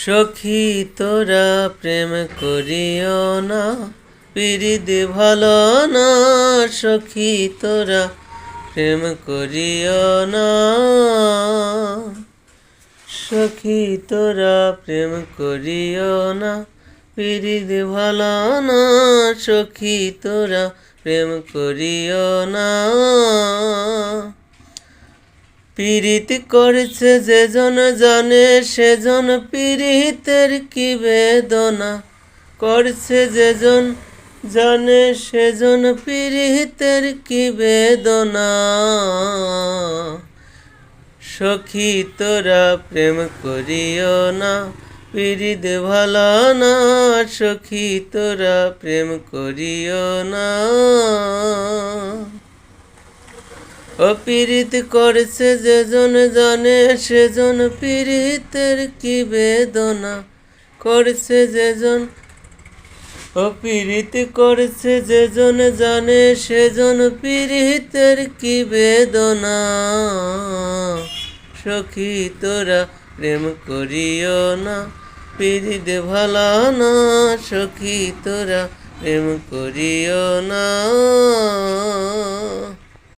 সখী তোরা প্রেম করিও না, পীড়িত ভালো না। সখী তোরা প্রেম করিও না, সখী তোরা প্রেম করিও না, পীড়িত ভালো না। সখী তোরা প্রেম করিও না। পীড়িত করেছে যেজন জানে, সেজন পীড়িতের কি বেদনা করছে। যেজন জানে সেজন পীড়িতের কি বেদনা। সখী তোরা প্রেম করিও না, পীড়িত ভালো না। সখী তোরা প্রেম করিও না। ও পীড়িত করেছে যেজন জানে, সেজন পীড়িতের কি বেদনা করছে। যেজন ও পীড়িত করেছে যেজন জানে, সেজন পীড়িতের কি বেদনা। সখী তোরা প্রেম করিও না, পীড়িত ভালো না। সখী তোরা প্রেম করিও না।